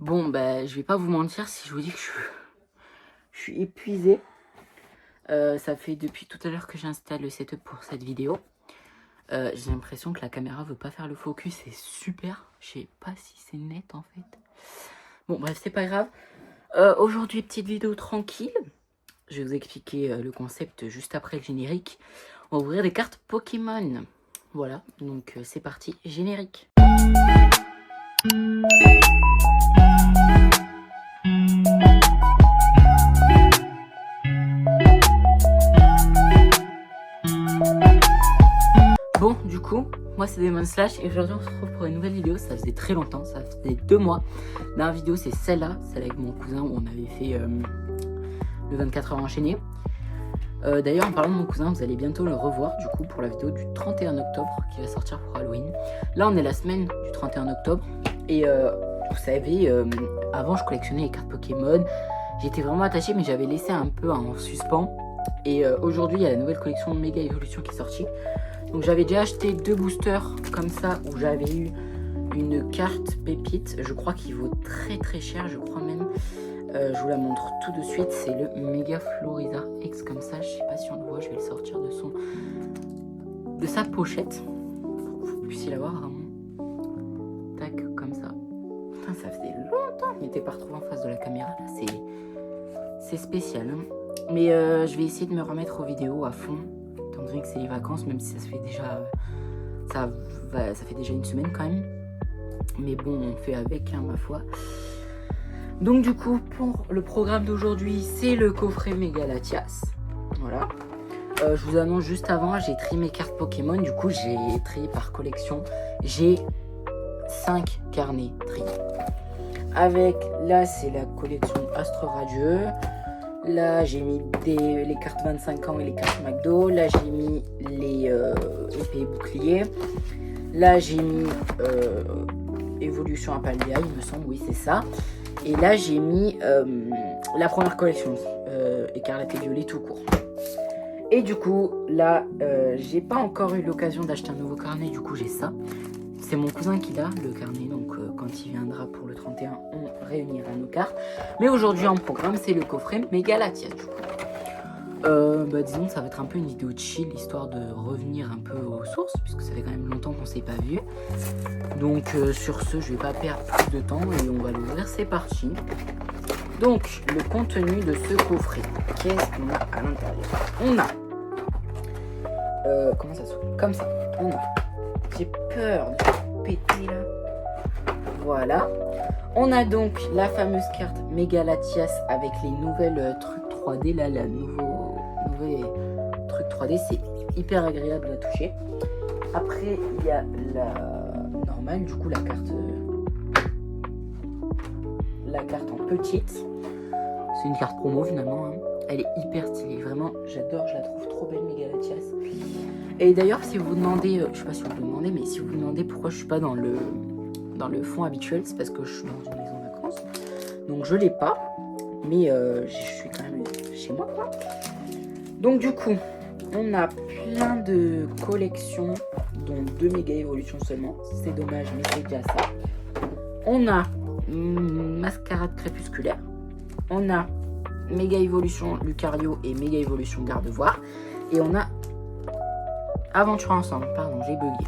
Bon, bah, je vais pas vous mentir si je vous dis que je suis épuisée. Ça fait depuis tout à l'heure que j'installe le setup pour cette vidéo. J'ai l'impression que la caméra veut pas faire le focus, c'est super. Je sais pas si c'est net en fait. Bon, bref, c'est pas grave. Aujourd'hui, petite vidéo tranquille. Je vais vous expliquer le concept juste après le générique. On va ouvrir des cartes Pokémon. Voilà, donc c'est parti, générique. Bon, du coup, moi c'est Demon Slash et aujourd'hui on se retrouve pour une nouvelle vidéo. Ça faisait très longtemps, ça faisait 2 mois. La dernière vidéo c'est celle-là, celle avec mon cousin où on avait fait le 24 heures enchaîné. D'ailleurs, en parlant de mon cousin, vous allez bientôt le revoir du coup pour la vidéo du 31 octobre qui va sortir pour Halloween. Là on est la semaine du 31 octobre et vous savez, avant je collectionnais les cartes Pokémon. J'étais vraiment attaché mais j'avais laissé un peu en suspens. Et aujourd'hui il y a la nouvelle collection de Méga Evolution qui est sortie. Donc j'avais déjà acheté 2 boosters comme ça où j'avais eu une carte pépite. Je crois qu'il vaut très très cher, je crois même. Je vous la montre tout de suite. C'est le Mega Floriza X comme ça. Je sais pas si on le voit, je vais le sortir de sa pochette pour que vous puissiez la voir vraiment. Tac, comme ça. Putain, ça faisait longtemps que je m'étais pas retrouvé en face de la caméra là. C'est spécial. Hein. Mais je vais essayer de me remettre aux vidéos à fond. Étant donné que c'est les vacances, même si ça se fait déjà ça fait déjà une semaine quand même, mais bon on fait avec hein, ma foi. Donc du coup pour le programme d'aujourd'hui c'est le coffret Méga Latias. Voilà, je vous annonce juste avant, j'ai trié mes cartes Pokémon. Du coup j'ai trié par collection, j'ai 5 carnets triés avec, là c'est la collection Astre Radieux. Là, j'ai mis les cartes 25 ans et les cartes McDo. Là, j'ai mis les épées et boucliers. Là, j'ai mis Évolution Apalia, il me semble, oui, c'est ça. Et là, j'ai mis la première collection, Écarlate et Violet tout court. Et du coup, là, j'ai pas encore eu l'occasion d'acheter un nouveau carnet, du coup, j'ai ça. C'est mon cousin qui l'a, le carnet, donc quand il viendra pour le 31, on réunira nos cartes. Mais aujourd'hui en programme, c'est le coffret Méga Latias du coup. Disons que ça va être un peu une vidéo chill, histoire de revenir un peu aux sources, puisque ça fait quand même longtemps qu'on s'est pas vu. Donc sur ce, je vais pas perdre plus de temps et on va l'ouvrir, c'est parti. Donc, le contenu de ce coffret, qu'est-ce qu'on a à l'intérieur? On a... comment ça s'ouvre? Comme ça, on a... J'ai peur de péter là. Voilà. On a donc la fameuse carte Méga Latias avec les nouvelles trucs 3D. Là, la nouveau truc 3D. C'est hyper agréable à toucher. Après, il y a la normale. Du coup, la carte en petite. C'est une carte promo finalement. Hein. Elle est hyper stylée. Vraiment, j'adore. Je la trouve trop belle, Méga Latias. Et d'ailleurs, si vous vous demandez, je sais pas si vous vous demandez, mais si vous vous demandez pourquoi je suis pas dans le fond habituel, c'est parce que je suis dans une maison de vacances. Donc je l'ai pas, mais je suis quand même chez moi, quoi. Donc du coup, on a plein de collections, dont 2 méga évolutions seulement. C'est dommage, mais c'est déjà ça. On a Mascarade Crépusculaire. On a méga évolution Lucario et méga évolution Gardevoir. Et on a Aventure Ensemble, pardon, j'ai bugué.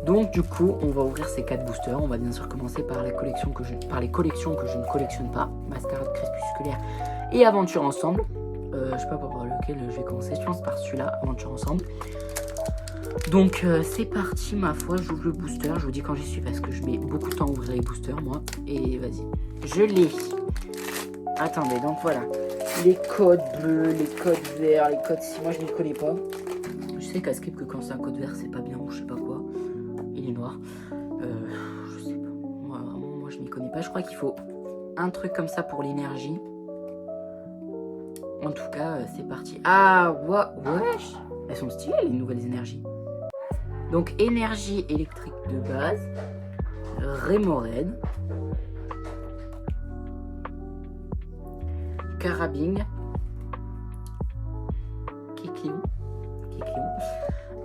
Donc du coup, on va ouvrir ces 4 boosters. On va bien sûr commencer par les collections que je ne collectionne pas. Mascarade Crépusculaire et Aventure Ensemble. Je sais pas par lequel je vais commencer. Je pense par celui-là, Aventure Ensemble. Donc c'est parti, ma foi. J'ouvre le booster. Je vous dis quand j'y suis parce que je mets beaucoup de temps à ouvrir les boosters, moi. Et vas-y. Je l'ai. Attendez, donc voilà. Les codes bleus, les codes verts, les codes... Si moi je ne les connais pas. Je sais qu'à Skip que quand c'est un code vert, c'est pas bien ou je sais pas quoi. Il est noir. Je sais pas. Moi je m'y connais pas. Je crois qu'il faut un truc comme ça pour l'énergie. En tout cas, c'est parti. Ah, wesh. Elles sont stylées les nouvelles énergies. Donc, énergie électrique de base. Rémoraid. Carabing. Kiklion.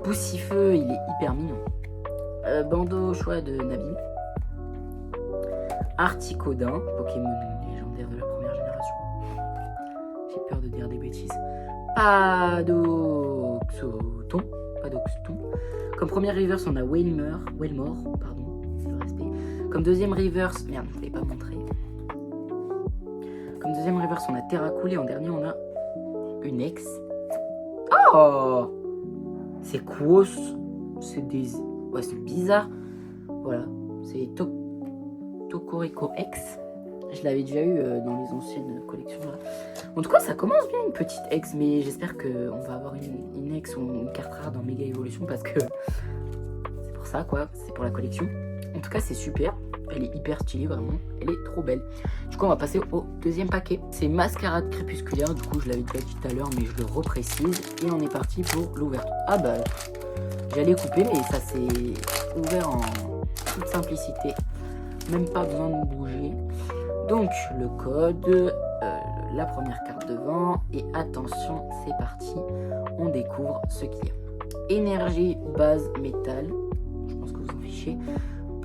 Poussifeu, il est hyper mignon. Bandeau au choix de Nabi. Articodin, Pokémon légendaire de la première génération. J'ai peur de dire des bêtises. Padoxoton. Comme première reverse, on a Wailmore, pardon, le respect. Comme deuxième reverse, merde, je ne l'ai pas montré. Comme deuxième reverse, on a Terracool et en dernier, on a une ex. Oh, c'est quoi? C'est des... Ouais, c'est bizarre. Voilà, c'est Tokorico X. Je l'avais déjà eu dans les anciennes collections. Là. En tout cas, ça commence bien une petite ex, mais j'espère qu'on va avoir une ex ou une carte rare dans Méga Evolution parce que c'est pour ça, quoi. C'est pour la collection. En tout cas, c'est super. Elle est hyper stylée, vraiment. Elle est trop belle. Du coup, on va passer au deuxième paquet. C'est Mascarade Crépusculaire. Du coup, je l'avais déjà dit tout à l'heure, mais je le reprécise. Et on est parti pour l'ouverture. Ah bah, j'allais couper, mais ça s'est ouvert en toute simplicité. Même pas besoin de bouger. Donc, le code, la première carte devant. Et attention, c'est parti. On découvre ce qu'il y a. Énergie, base, métal. Je pense que vous en fichez.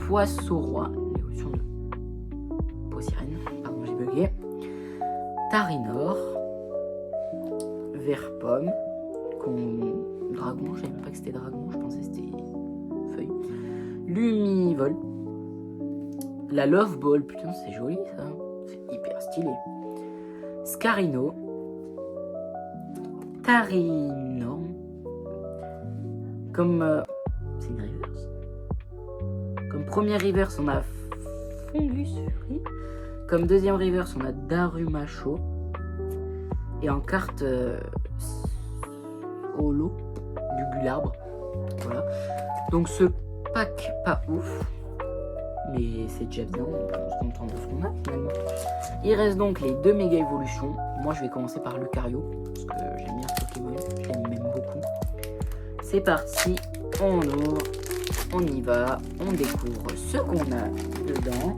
Poisson-roi. L'évolution de Poisirène. Pardon, j'ai bugué. Tarinor. Vert-pomme. Dragon. Je savais même pas que c'était dragon. Je pensais que c'était feuille. Lumivol. La Love Ball. Putain, c'est joli ça. C'est hyper stylé. Scarino. Tarinor. Comme... c'est une reverse. Comme première reverse, on a Fungus Fury. Comme deuxième reverse, on a Darumacho. Et en carte holo, du Gularbre. Voilà. Donc ce pack, pas ouf. Mais c'est déjà bien, on se contente de ce qu'on a finalement. Il reste donc les deux méga évolutions. Moi je vais commencer par Lucario. Parce que j'aime bien ce Pokémon. Je l'aime même beaucoup. C'est parti. On ouvre. On y va, on découvre ce qu'on a dedans.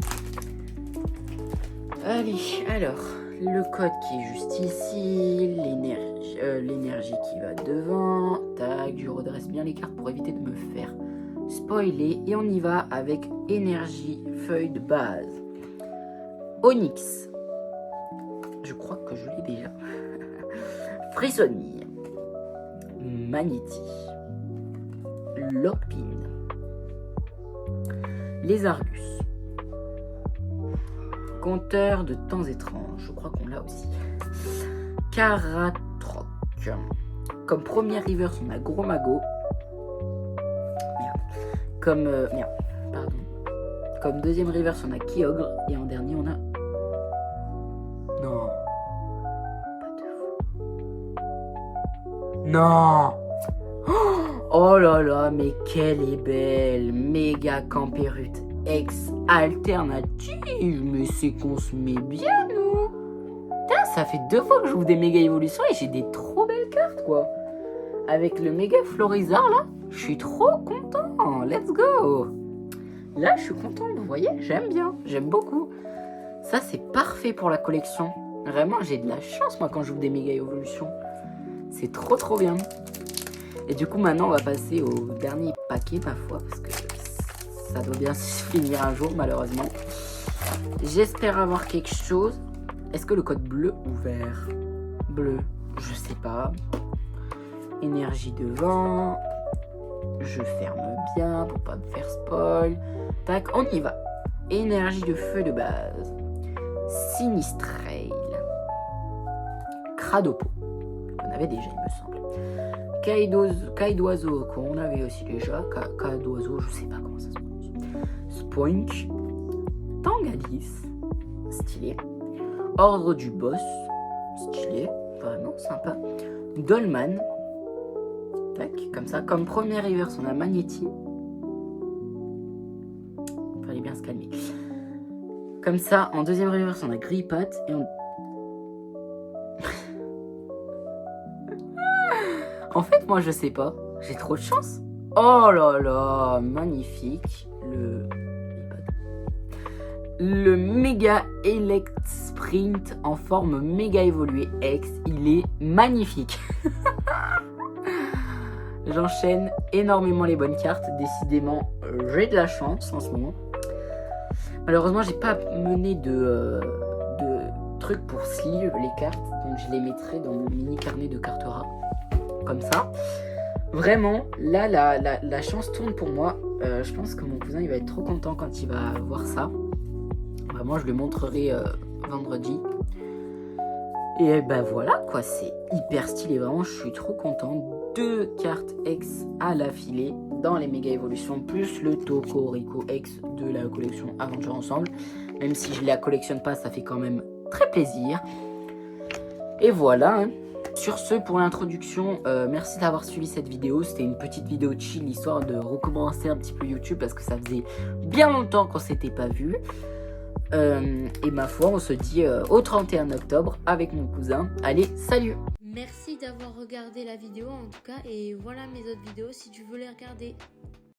Allez, alors, le code qui est juste ici, l'énergie qui va devant. Tac, je redresse bien les cartes pour éviter de me faire spoiler. Et on y va avec énergie, feuille de base. Onyx. Je crois que je l'ai déjà. Frissonnier. Magnéti. Lockpin. Les Argus. Compteur de temps étranges. Je crois qu'on l'a aussi. Caratroc. Comme première reverse, on a Gros Mago. Merde. Comme deuxième reverse, on a Kyogre. Et en dernier, on a... Non. Pas de fou. Non. Oh là là, mais qu'elle est belle. Méga Campérute ex alternative. Mais c'est qu'on se met bien, nous. Putain, ça fait 2 fois que je joue des méga évolutions et j'ai des trop belles cartes, quoi. Avec le méga Florizard, là, je suis trop content. Let's go. Là, je suis content, vous voyez, j'aime bien. J'aime beaucoup. Ça, c'est parfait pour la collection. Vraiment, j'ai de la chance, moi, quand je joue des méga évolutions. C'est trop bien. Et du coup, maintenant, on va passer au dernier paquet, ma foi, parce que ça doit bien se finir un jour, malheureusement. J'espère avoir quelque chose. Est-ce que le code bleu ou vert? Bleu, je sais pas. Énergie devant. Je ferme bien pour pas me faire spoil. Tac, on y va. Énergie de feu de base. Sinistrail. Cradopo. On avait déjà, il me semble. Caille-d'oiseau qu'on avait aussi déjà. Caille-d'oiseau, je sais pas comment ça se prononce. Spoink. Tangalis. Stylé. Ordre du boss. Stylé. Vraiment sympa. Dolman. Tac, comme ça. Comme première reverse, on a Magnéti. Fallait bien se calmer. Comme ça, en deuxième reverse, on a Grippat. Et on... En fait, moi, je sais pas. J'ai trop de chance. Oh là là, magnifique. Le méga Elect Sprint en forme méga évoluée X. Il est magnifique. J'enchaîne énormément les bonnes cartes. Décidément, j'ai de la chance en ce moment. Malheureusement, j'ai pas mené de trucs pour sleeve les cartes, donc je les mettrai dans mon mini carnet de cartera, comme ça. Vraiment, là, la chance tourne pour moi. Je pense que mon cousin, il va être trop content quand il va voir ça. Vraiment, je le montrerai vendredi. Et ben voilà, quoi, c'est hyper stylé. Vraiment, je suis trop content. 2 cartes X à l'affilée dans les méga évolutions, plus le Tokoriko X de la collection Aventure Ensemble. Même si je la collectionne pas, ça fait quand même très plaisir. Et voilà, hein. Sur ce, pour l'introduction, merci d'avoir suivi cette vidéo. C'était une petite vidéo chill, histoire de recommencer un petit peu YouTube, parce que ça faisait bien longtemps qu'on s'était pas vu. Et ma foi, on se dit au 31 octobre avec mon cousin. Allez, salut! Merci d'avoir regardé la vidéo en tout cas, et voilà mes autres vidéos si tu veux les regarder.